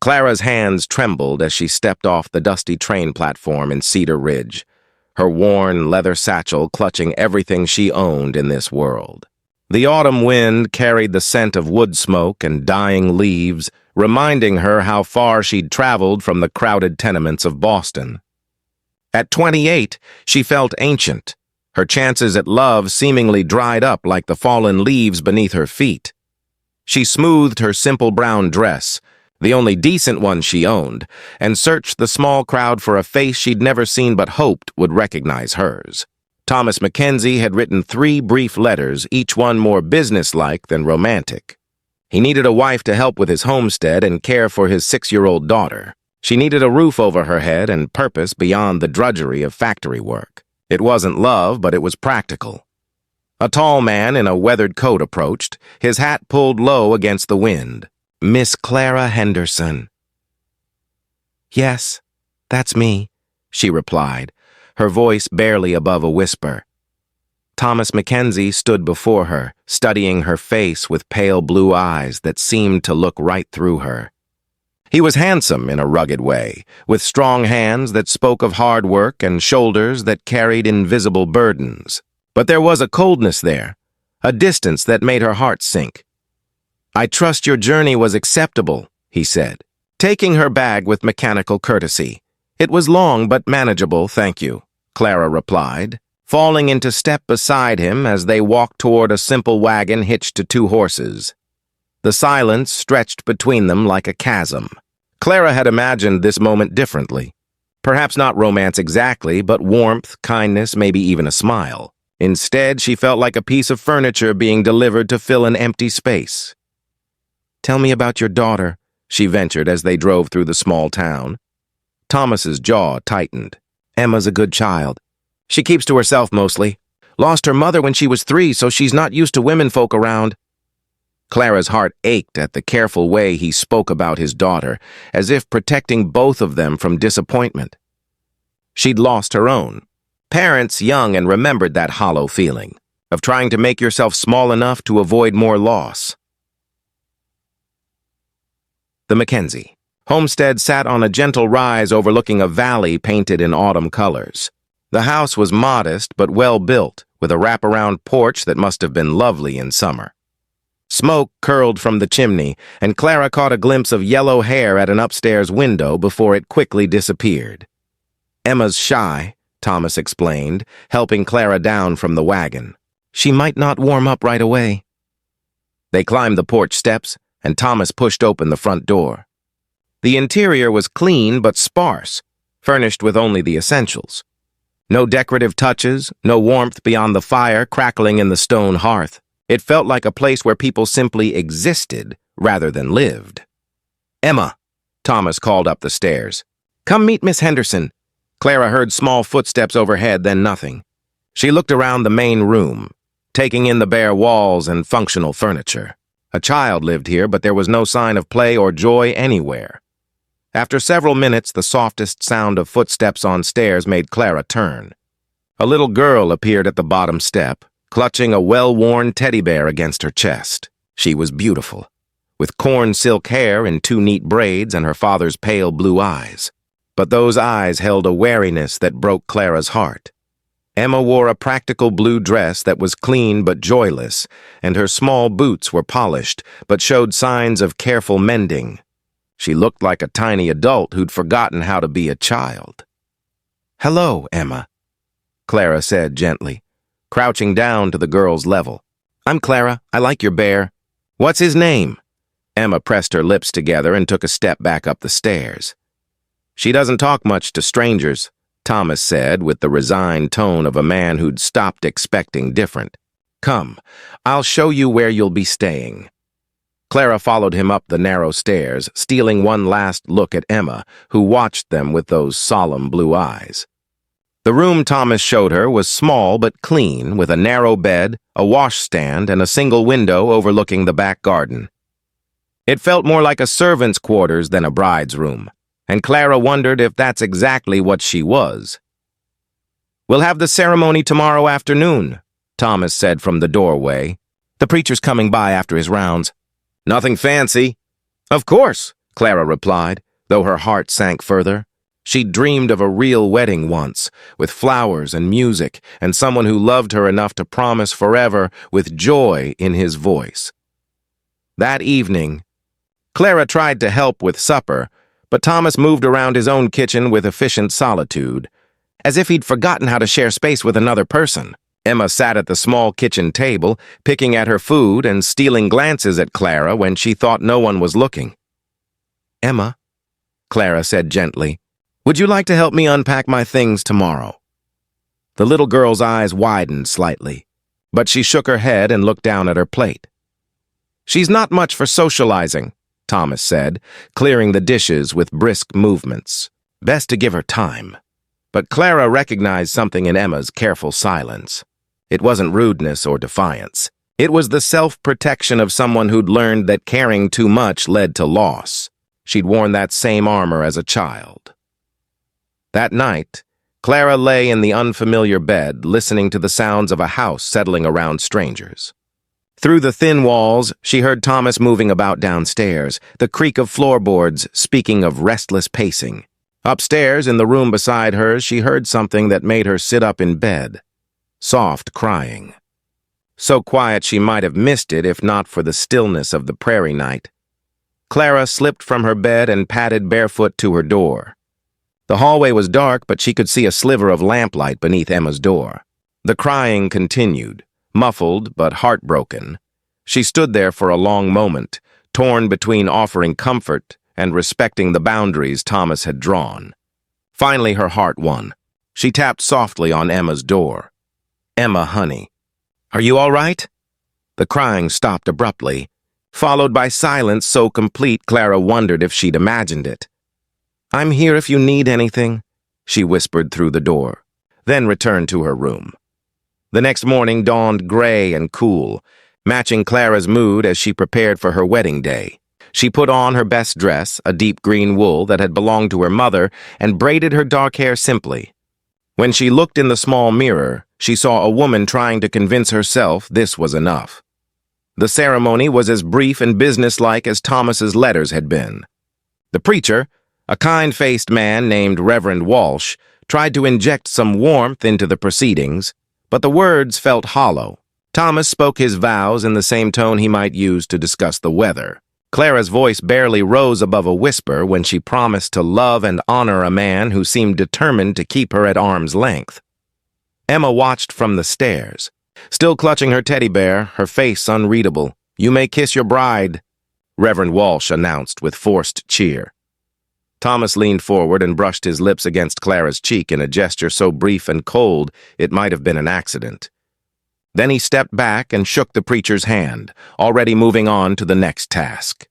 Clara's hands trembled as she stepped off the dusty train platform in Cedar Ridge, her worn leather satchel clutching everything she owned in this world. The autumn wind carried the scent of wood smoke and dying leaves, reminding her how far she'd traveled from the crowded tenements of Boston. At 28, she felt ancient, her chances at love seemingly dried up like the fallen leaves beneath her feet. She smoothed her simple brown dress, the only decent one she owned, and searched the small crowd for a face she'd never seen but hoped would recognize hers. Thomas Mackenzie had written 3 brief letters, each one more businesslike than romantic. He needed a wife to help with his homestead and care for his 6-year-old daughter. She needed a roof over her head and purpose beyond the drudgery of factory work. It wasn't love, but it was practical. A tall man in a weathered coat approached, his hat pulled low against the wind. "Miss Clara Henderson." "Yes, that's me," she replied, her voice barely above a whisper. Thomas Mackenzie stood before her, studying her face with pale blue eyes that seemed to look right through her. He was handsome in a rugged way, with strong hands that spoke of hard work and shoulders that carried invisible burdens. But there was a coldness there, a distance that made her heart sink. "I trust your journey was acceptable," he said, taking her bag with mechanical courtesy. "It was long but manageable, thank you," Clara replied, falling into step beside him as they walked toward a simple wagon hitched to 2 horses. The silence stretched between them like a chasm. Clara had imagined this moment differently. Perhaps not romance exactly, but warmth, kindness, maybe even a smile. Instead, she felt like a piece of furniture being delivered to fill an empty space. "Tell me about your daughter," she ventured as they drove through the small town. Thomas's jaw tightened. "Emma's a good child. She keeps to herself mostly. Lost her mother when she was 3, so she's not used to womenfolk around." Clara's heart ached at the careful way he spoke about his daughter, as if protecting both of them from disappointment. She'd lost her own. Parents young and remembered that hollow feeling, of trying to make yourself small enough to avoid more loss. The Mackenzie homestead sat on a gentle rise overlooking a valley painted in autumn colors. The house was modest but well-built, with a wraparound porch that must have been lovely in summer. Smoke curled from the chimney, and Clara caught a glimpse of yellow hair at an upstairs window before it quickly disappeared. "Emma's shy," Thomas explained, helping Clara down from the wagon. "She might not warm up right away." They climbed the porch steps, and Thomas pushed open the front door. The interior was clean but sparse, furnished with only the essentials. No decorative touches, no warmth beyond the fire crackling in the stone hearth. It felt like a place where people simply existed rather than lived. "Emma," Thomas called up the stairs. "Come meet Miss Henderson." Clara heard small footsteps overhead, then nothing. She looked around the main room, taking in the bare walls and functional furniture. A child lived here, but there was no sign of play or joy anywhere. After several minutes, the softest sound of footsteps on stairs made Clara turn. A little girl appeared at the bottom step, clutching a well-worn teddy bear against her chest. She was beautiful, with corn silk hair in 2 neat braids and her father's pale blue eyes. But those eyes held a wariness that broke Clara's heart. Emma wore a practical blue dress that was clean but joyless, and her small boots were polished but showed signs of careful mending. She looked like a tiny adult who'd forgotten how to be a child. "Hello, Emma," Clara said gently, crouching down to the girl's level. "I'm Clara. I like your bear." "What's his name?" Emma pressed her lips together and took a step back up the stairs. "She doesn't talk much to strangers," Thomas said with the resigned tone of a man who'd stopped expecting different. "Come, I'll show you where you'll be staying." Clara followed him up the narrow stairs, stealing one last look at Emma, who watched them with those solemn blue eyes. The room Thomas showed her was small but clean, with a narrow bed, a washstand, and a single window overlooking the back garden. It felt more like a servant's quarters than a bride's room, and Clara wondered if that's exactly what she was. "We'll have the ceremony tomorrow afternoon," Thomas said from the doorway. "The preacher's coming by after his rounds." "Nothing fancy." "Of course," Clara replied, though her heart sank further. She'd dreamed of a real wedding once, with flowers and music, and someone who loved her enough to promise forever with joy in his voice. That evening, Clara tried to help with supper, but Thomas moved around his own kitchen with efficient solitude, as if he'd forgotten how to share space with another person. Emma sat at the small kitchen table, picking at her food and stealing glances at Clara when she thought no one was looking. "Emma," Clara said gently, "would you like to help me unpack my things tomorrow?" The little girl's eyes widened slightly, but she shook her head and looked down at her plate. "She's not much for socializing," Thomas said, clearing the dishes with brisk movements. Best to give her time. But Clara recognized something in Emma's careful silence. It wasn't rudeness or defiance. It was the self-protection of someone who'd learned that caring too much led to loss. She'd worn that same armor as a child. That night, Clara lay in the unfamiliar bed, listening to the sounds of a house settling around strangers. Through the thin walls, she heard Thomas moving about downstairs, the creak of floorboards speaking of restless pacing. Upstairs, in the room beside her, she heard something that made her sit up in bed. Soft crying. So quiet she might have missed it if not for the stillness of the prairie night. Clara slipped from her bed and padded barefoot to her door. The hallway was dark, but she could see a sliver of lamplight beneath Emma's door. The crying continued, muffled but heartbroken. She stood there for a long moment, torn between offering comfort and respecting the boundaries Thomas had drawn. Finally, her heart won. She tapped softly on Emma's door. "Emma, honey, are you all right?" The crying stopped abruptly, followed by silence so complete Clara wondered if she'd imagined it. "I'm here if you need anything," she whispered through the door, then returned to her room. The next morning dawned gray and cool, matching Clara's mood as she prepared for her wedding day. She put on her best dress, a deep green wool that had belonged to her mother, and braided her dark hair simply. When she looked in the small mirror, she saw a woman trying to convince herself this was enough. The ceremony was as brief and businesslike as Thomas's letters had been. The preacher, a kind-faced man named Reverend Walsh, tried to inject some warmth into the proceedings, but the words felt hollow. Thomas spoke his vows in the same tone he might use to discuss the weather. Clara's voice barely rose above a whisper when she promised to love and honor a man who seemed determined to keep her at arm's length. Emma watched from the stairs. Still clutching her teddy bear, her face unreadable. "You may kiss your bride," Reverend Walsh announced with forced cheer. Thomas leaned forward and brushed his lips against Clara's cheek in a gesture so brief and cold it might have been an accident. Then he stepped back and shook the preacher's hand, already moving on to the next task.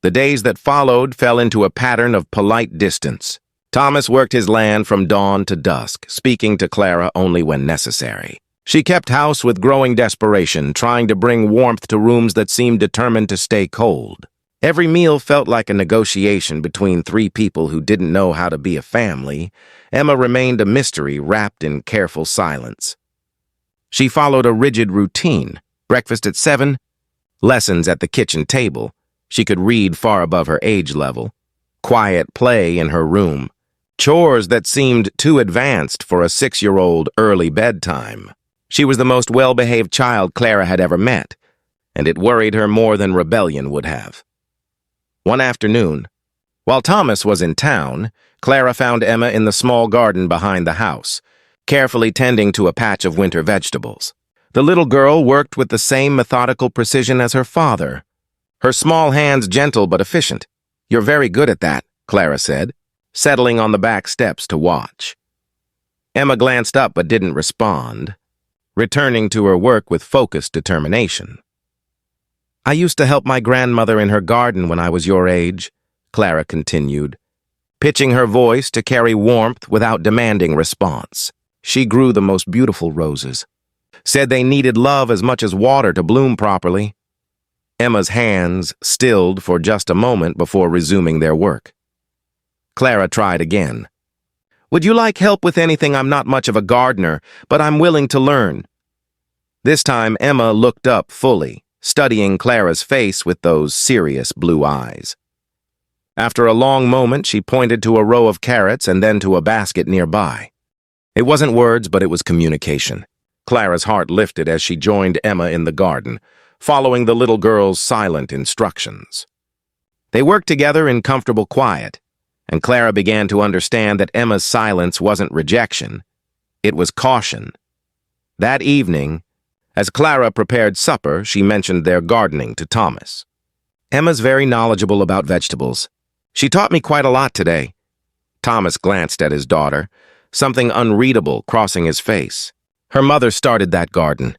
The days that followed fell into a pattern of polite distance. Thomas worked his land from dawn to dusk, speaking to Clara only when necessary. She kept house with growing desperation, trying to bring warmth to rooms that seemed determined to stay cold. Every meal felt like a negotiation between three people who didn't know how to be a family. Emma remained a mystery wrapped in careful silence. She followed a rigid routine: breakfast at 7, lessons at the kitchen table. She could read far above her age level. Quiet play in her room. Chores that seemed too advanced for a 6-year-old early bedtime. She was the most well-behaved child Clara had ever met, and it worried her more than rebellion would have. One afternoon, while Thomas was in town, Clara found Emma in the small garden behind the house, carefully tending to a patch of winter vegetables. The little girl worked with the same methodical precision as her father, her small hands gentle but efficient. "You're very good at that," Clara said, settling on the back steps to watch. Emma glanced up but didn't respond, returning to her work with focused determination. "I used to help my grandmother in her garden when I was your age," Clara continued, pitching her voice to carry warmth without demanding response. "She grew the most beautiful roses. Said they needed love as much as water to bloom properly." Emma's hands stilled for just a moment before resuming their work. Clara tried again. "Would you like help with anything? I'm not much of a gardener, but I'm willing to learn." This time Emma looked up fully, studying Clara's face with those serious blue eyes. After a long moment, she pointed to a row of carrots and then to a basket nearby. It wasn't words, but it was communication. Clara's heart lifted as she joined Emma in the garden, following the little girl's silent instructions. They worked together in comfortable quiet, and Clara began to understand that Emma's silence wasn't rejection, it was caution. That evening, as Clara prepared supper, she mentioned their gardening to Thomas. "Emma's very knowledgeable about vegetables. She taught me quite a lot today." Thomas glanced at his daughter, something unreadable crossing his face. "Her mother started that garden.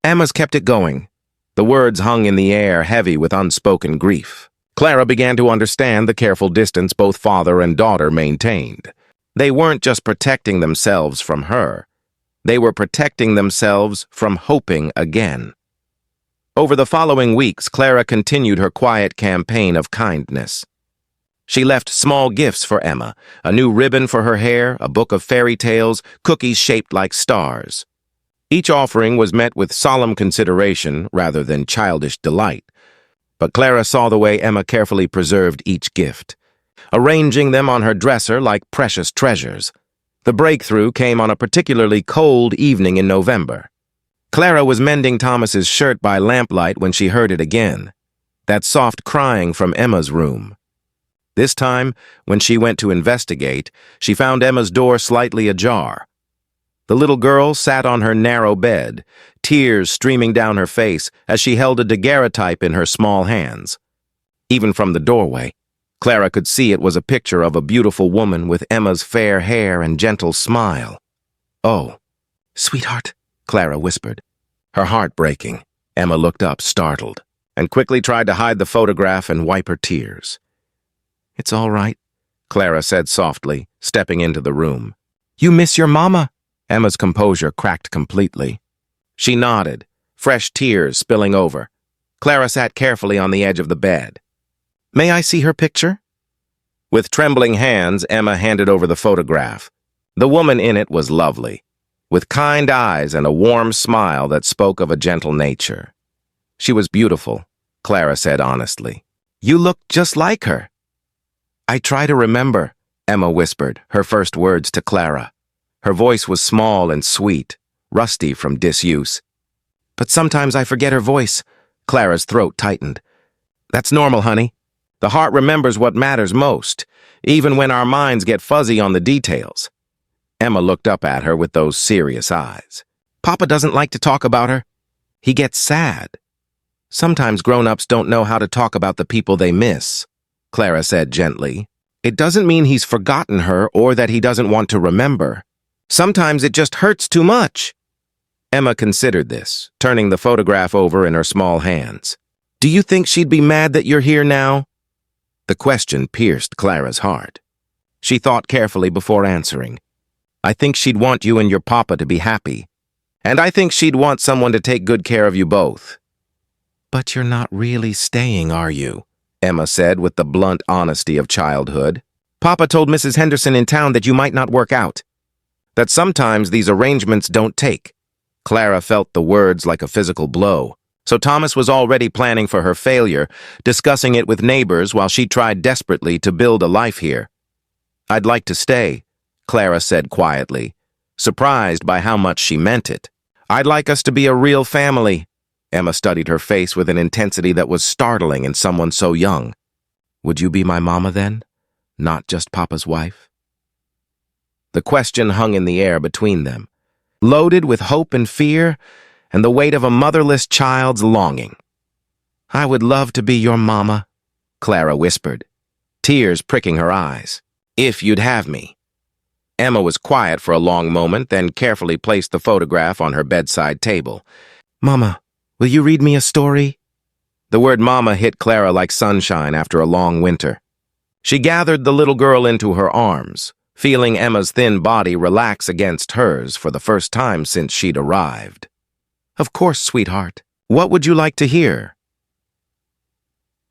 Emma's kept it going." The words hung in the air, heavy with unspoken grief. Clara began to understand the careful distance both father and daughter maintained. They weren't just protecting themselves from her. They were protecting themselves from hoping again. Over the following weeks, Clara continued her quiet campaign of kindness. She left small gifts for Emma, a new ribbon for her hair, a book of fairy tales, cookies shaped like stars. Each offering was met with solemn consideration rather than childish delight. But Clara saw the way Emma carefully preserved each gift, arranging them on her dresser like precious treasures. The breakthrough came on a particularly cold evening in November. Clara was mending Thomas's shirt by lamplight when she heard it again, that soft crying from Emma's room. This time, when she went to investigate, she found Emma's door slightly ajar. The little girl sat on her narrow bed, tears streaming down her face as she held a daguerreotype in her small hands. Even from the doorway, Clara could see it was a picture of a beautiful woman with Emma's fair hair and gentle smile. "Oh, sweetheart," Clara whispered, her heart breaking. Emma looked up, startled, and quickly tried to hide the photograph and wipe her tears. "It's all right," Clara said softly, stepping into the room. "You miss your mama?" Emma's composure cracked completely. She nodded, fresh tears spilling over. Clara sat carefully on the edge of the bed. "May I see her picture?" With trembling hands, Emma handed over the photograph. The woman in it was lovely, with kind eyes and a warm smile that spoke of a gentle nature. "She was beautiful," Clara said honestly. "You look just like her." "I try to remember," Emma whispered, her first words to Clara. Her voice was small and sweet, rusty from disuse. "But sometimes I forget her voice." Clara's throat tightened. "That's normal, honey. The heart remembers what matters most, even when our minds get fuzzy on the details." Emma looked up at her with those serious eyes. "Papa doesn't like to talk about her. He gets sad." "Sometimes grown-ups don't know how to talk about the people they miss," Clara said gently. "It doesn't mean he's forgotten her or that he doesn't want to remember. Sometimes it just hurts too much." Emma considered this, turning the photograph over in her small hands. "Do you think she'd be mad that you're here now?" The question pierced Clara's heart. She thought carefully before answering. "I think she'd want you and your papa to be happy. And I think she'd want someone to take good care of you both." "But you're not really staying, are you?" Emma said with the blunt honesty of childhood. "Papa told Mrs. Henderson in town that you might not work out. That sometimes these arrangements don't take." Clara felt the words like a physical blow. So Thomas was already planning for her failure, discussing it with neighbors while she tried desperately to build a life here. "I'd like to stay," Clara said quietly, surprised by how much she meant it. "I'd like us to be a real family." Emma studied her face with an intensity that was startling in someone so young. "Would you be my mama then? Not just Papa's wife?" The question hung in the air between them, loaded with hope and fear, and the weight of a motherless child's longing. "I would love to be your mama," Clara whispered, tears pricking her eyes. "If you'd have me." Emma was quiet for a long moment, then carefully placed the photograph on her bedside table. "Mama, will you read me a story?" The word mama hit Clara like sunshine after a long winter. She gathered the little girl into her arms, feeling Emma's thin body relax against hers for the first time since she'd arrived. "Of course, sweetheart. What would you like to hear?"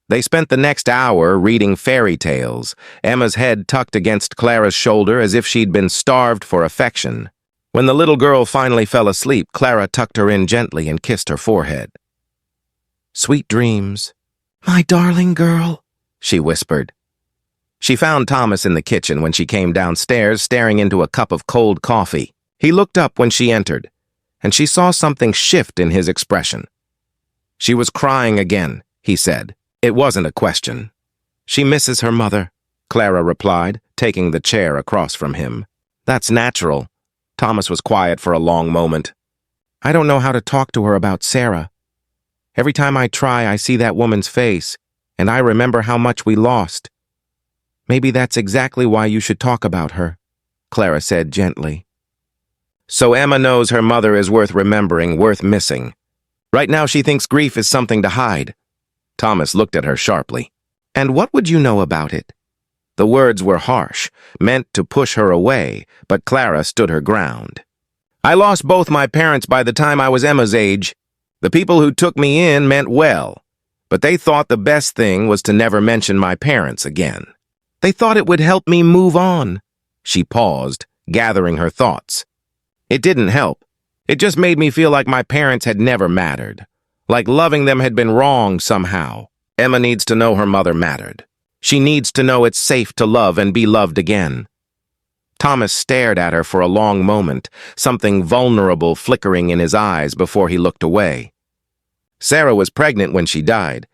They spent the next hour reading fairy tales, Emma's head tucked against Clara's shoulder as if she'd been starved for affection. When the little girl finally fell asleep, Clara tucked her in gently and kissed her forehead. "Sweet dreams." "My darling girl," she whispered. She found Thomas in the kitchen when she came downstairs, staring into a cup of cold coffee. He looked up when she entered, and she saw something shift in his expression. "She was crying again," he said. It wasn't a question. "She misses her mother," Clara replied, taking the chair across from him. "That's natural." Thomas was quiet for a long moment. "I don't know how to talk to her about Sarah. Every time I try, I see that woman's face, and I remember how much we lost. Maybe that's exactly why you should talk about her," Clara said gently. So Emma knows her mother is worth remembering, worth missing. Right now she thinks grief is something to hide. Thomas looked at her sharply. "And what would you know about it?" The words were harsh, meant to push her away, but Clara stood her ground. "I lost both my parents by the time I was Emma's age. The people who took me in meant well, but they thought the best thing was to never mention my parents again. They thought it would help me move on." She paused, gathering her thoughts. "It didn't help. It just made me feel like my parents had never mattered, like loving them had been wrong somehow. Emma needs to know her mother mattered. She needs to know it's safe to love and be loved again." Thomas stared at her for a long moment, something vulnerable flickering in his eyes before he looked away. "Sarah was pregnant when she died.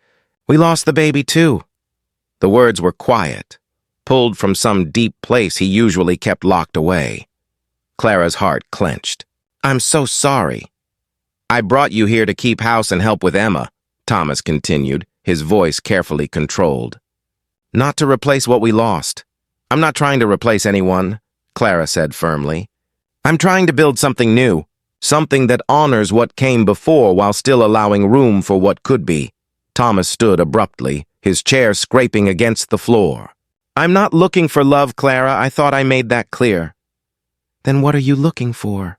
We lost the baby too." The words were quiet, pulled from some deep place he usually kept locked away. Clara's heart clenched. "I'm so sorry." "I brought you here to keep house and help with Emma," Thomas continued, his voice carefully controlled. "Not to replace what we lost. I'm not trying to replace anyone," Clara said firmly. "I'm trying to build something new, something that honors what came before while still allowing room for what could be." Thomas stood abruptly, his chair scraping against the floor. "I'm not looking for love, Clara. I thought I made that clear." "Then what are you looking for?"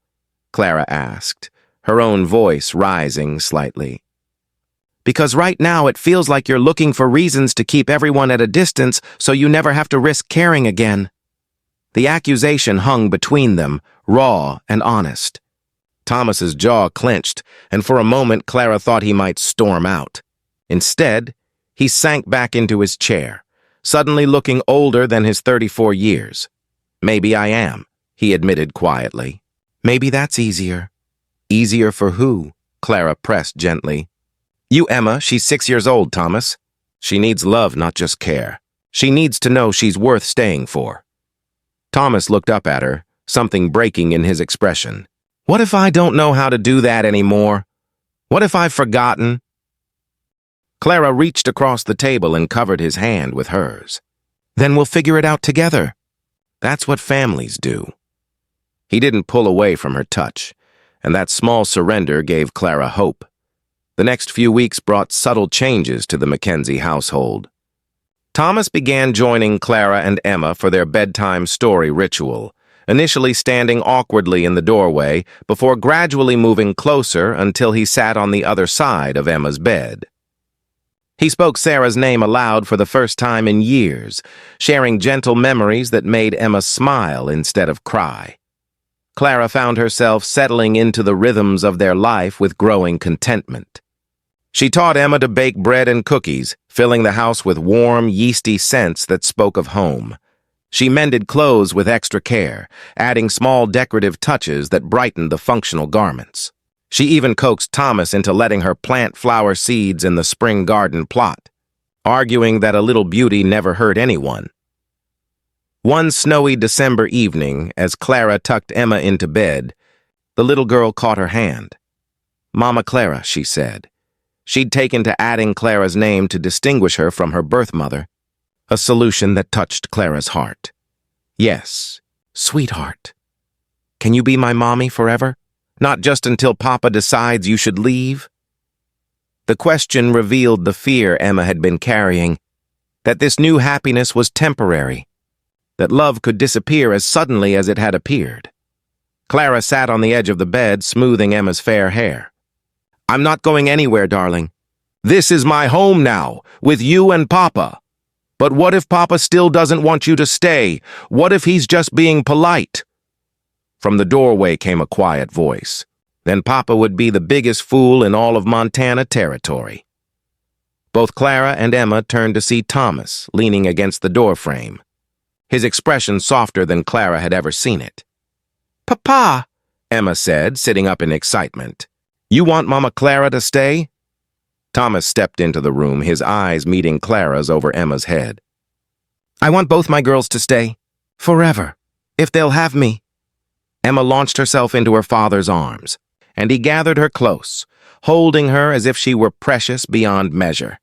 Clara asked, her own voice rising slightly. "Because right now it feels like you're looking for reasons to keep everyone at a distance so you never have to risk caring again." The accusation hung between them, raw and honest. Thomas's jaw clenched, and for a moment Clara thought he might storm out. Instead, he sank back into his chair, suddenly looking older than his 34 years. "Maybe I am," he admitted quietly. "Maybe that's easier." "Easier for who?" Clara pressed gently. "You, Emma. She's 6 years old, Thomas. She needs love, not just care. She needs to know she's worth staying for." Thomas looked up at her, something breaking in his expression. "What if I don't know how to do that anymore? What if I've forgotten?" Clara reached across the table and covered his hand with hers. "Then we'll figure it out together. That's what families do." He didn't pull away from her touch, and that small surrender gave Clara hope. The next few weeks brought subtle changes to the Mackenzie household. Thomas began joining Clara and Emma for their bedtime story ritual, initially standing awkwardly in the doorway before gradually moving closer until he sat on the other side of Emma's bed. He spoke Sarah's name aloud for the first time in years, sharing gentle memories that made Emma smile instead of cry. Clara found herself settling into the rhythms of their life with growing contentment. She taught Emma to bake bread and cookies, filling the house with warm, yeasty scents that spoke of home. She mended clothes with extra care, adding small decorative touches that brightened the functional garments. She even coaxed Thomas into letting her plant flower seeds in the spring garden plot, arguing that a little beauty never hurt anyone. One snowy December evening, as Clara tucked Emma into bed, the little girl caught her hand. "Mama Clara," she said. She'd taken to adding Clara's name to distinguish her from her birth mother, a solution that touched Clara's heart. "Yes, sweetheart. Can you be my mommy forever? Not just until Papa decides you should leave?" The question revealed the fear Emma had been carrying, that this new happiness was temporary, that love could disappear as suddenly as it had appeared. Clara sat on the edge of the bed, smoothing Emma's fair hair. "I'm not going anywhere, darling. This is my home now, with you and Papa. But what if Papa still doesn't want you to stay? What if he's just being polite?" From the doorway came a quiet voice. "Then Papa would be the biggest fool in all of Montana territory." Both Clara and Emma turned to see Thomas leaning against the doorframe, his expression softer than Clara had ever seen it. "Papa," Emma said, sitting up in excitement. "You want Mama Clara to stay?" Thomas stepped into the room, his eyes meeting Clara's over Emma's head. "I want both my girls to stay. Forever. If they'll have me." Emma launched herself into her father's arms, and he gathered her close, holding her as if she were precious beyond measure.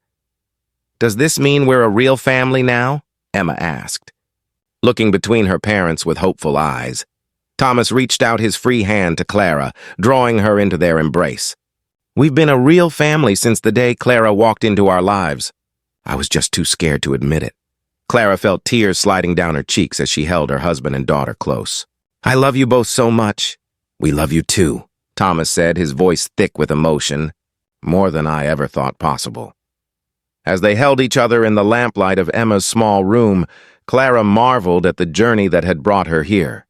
"Does this mean we're a real family now?" Emma asked. Looking between her parents with hopeful eyes, Thomas reached out his free hand to Clara, drawing her into their embrace. "We've been a real family since the day Clara walked into our lives. I was just too scared to admit it." Clara felt tears sliding down her cheeks as she held her husband and daughter close. "I love you both so much." "We love you too," Thomas said, his voice thick with emotion. "More than I ever thought possible." As they held each other in the lamplight of Emma's small room, Clara marveled at the journey that had brought her here.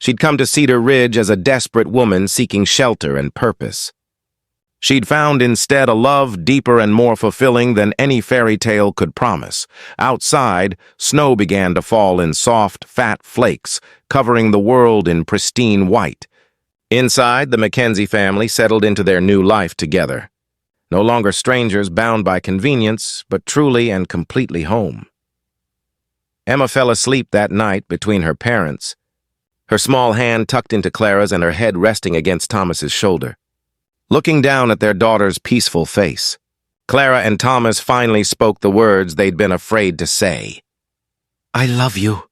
She'd come to Cedar Ridge as a desperate woman seeking shelter and purpose. She'd found instead a love deeper and more fulfilling than any fairy tale could promise. Outside, snow began to fall in soft, fat flakes, covering the world in pristine white. Inside, the Mackenzie family settled into their new life together. No longer strangers bound by convenience, but truly and completely home. Emma fell asleep that night between her parents, her small hand tucked into Clara's and her head resting against Thomas's shoulder. Looking down at their daughter's peaceful face, Clara and Thomas finally spoke the words they'd been afraid to say. "I love you,"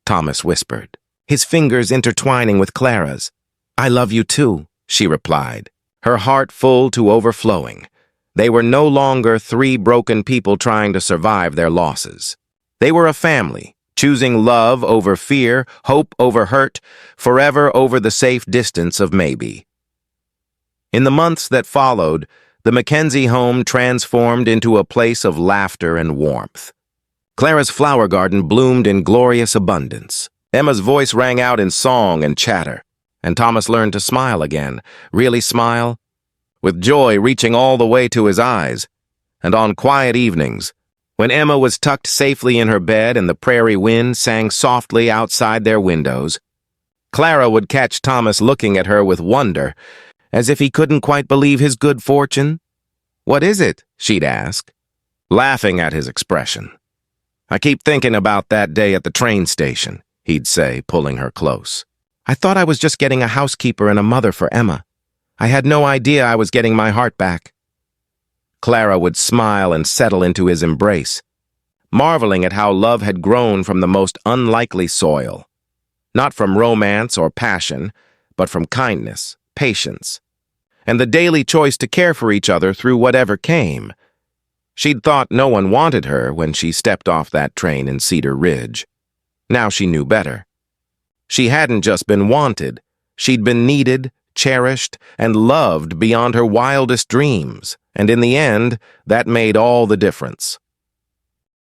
Thomas whispered, his fingers intertwining with Clara's. "I love you too," she replied, her heart full to overflowing. They were no longer three broken people trying to survive their losses. They were a family, choosing love over fear, hope over hurt, forever over the safe distance of maybe. In the months that followed, the Mackenzie home transformed into a place of laughter and warmth. Clara's flower garden bloomed in glorious abundance. Emma's voice rang out in song and chatter, and Thomas learned to smile again, really smile, with joy reaching all the way to his eyes. And on quiet evenings, when Emma was tucked safely in her bed and the prairie wind sang softly outside their windows, Clara would catch Thomas looking at her with wonder, as if he couldn't quite believe his good fortune. "What is it?" she'd ask, laughing at his expression. "I keep thinking about that day at the train station," he'd say, pulling her close. "I thought I was just getting a housekeeper and a mother for Emma. I had no idea I was getting my heart back." Clara would smile and settle into his embrace, marveling at how love had grown from the most unlikely soil. Not from romance or passion, but from kindness, patience, and the daily choice to care for each other through whatever came. She'd thought no one wanted her when she stepped off that train in Cedar Ridge. Now she knew better. She hadn't just been wanted, she'd been needed, cherished, and loved beyond her wildest dreams, and in the end, that made all the difference.